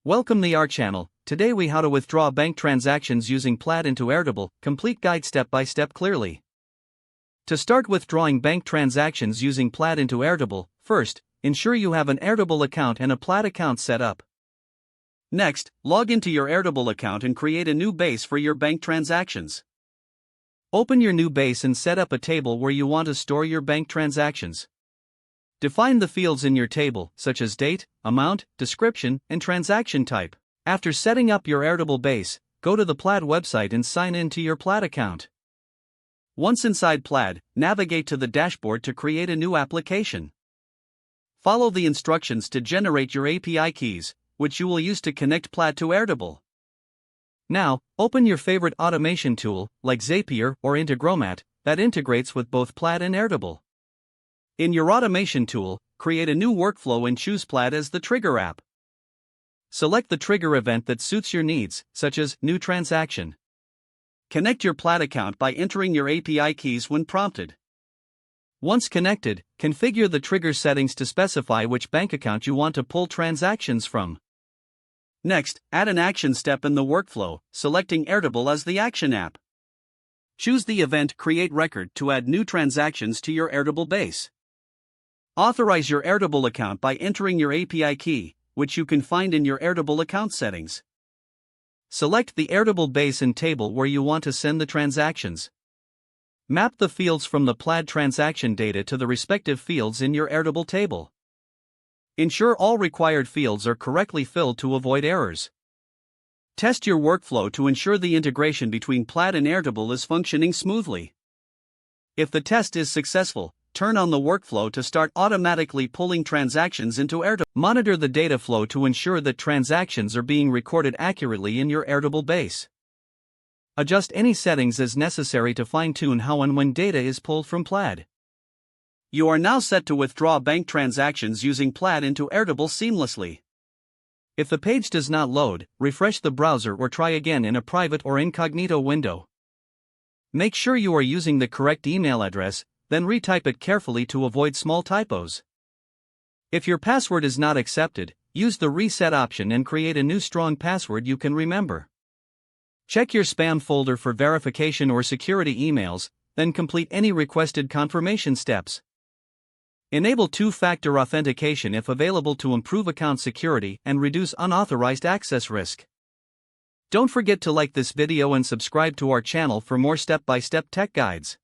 Welcome to our channel. Today we how to withdraw bank transactions using Plaid into Airtable, complete guide step by step clearly. To start withdrawing bank transactions using Plaid into Airtable, first, ensure you have an Airtable account and a Plaid account set up. Next, log into your Airtable account and create a new base for your bank transactions. Open your new base and set up a table where you want to store your bank transactions. Define the fields in your table, such as date, amount, description, and transaction type. After setting up your Airtable base, go to the Plaid website and sign in to your Plaid account. Once inside Plaid, navigate to the dashboard to create a new application. Follow the instructions to generate your API keys, which you will use to connect Plaid to Airtable. Now, open your favorite automation tool, like Zapier or Integromat, that integrates with both Plaid and Airtable. In your automation tool, create a new workflow and choose Plaid as the trigger app. Select the trigger event that suits your needs, such as new transaction. Connect your Plaid account by entering your API keys when prompted. Once connected, configure the trigger settings to specify which bank account you want to pull transactions from. Next, add an action step in the workflow, selecting Airtable as the action app. Choose the event Create Record to add new transactions to your Airtable base. Authorize your Airtable account by entering your API key, which you can find in your Airtable account settings. Select the Airtable base and table where you want to send the transactions. Map the fields from the Plaid transaction data to the respective fields in your Airtable table. Ensure all required fields are correctly filled to avoid errors. Test your workflow to ensure the integration between Plaid and Airtable is functioning smoothly. If the test is successful, turn on the workflow to start automatically pulling transactions into Airtable. Monitor the data flow to ensure that transactions are being recorded accurately in your Airtable base. Adjust any settings as necessary to fine-tune how and when data is pulled from Plaid. You are now set to withdraw bank transactions using Plaid into Airtable seamlessly. If the page does not load, refresh the browser or try again in a private or incognito window. Make sure you are using the correct email address, then retype it carefully to avoid small typos. If your password is not accepted, use the reset option and create a new strong password you can remember. Check your spam folder for verification or security emails, then complete any requested confirmation steps. Enable two-factor authentication if available to improve account security and reduce unauthorized access risk. Don't forget to like this video and subscribe to our channel for more step-by-step tech guides.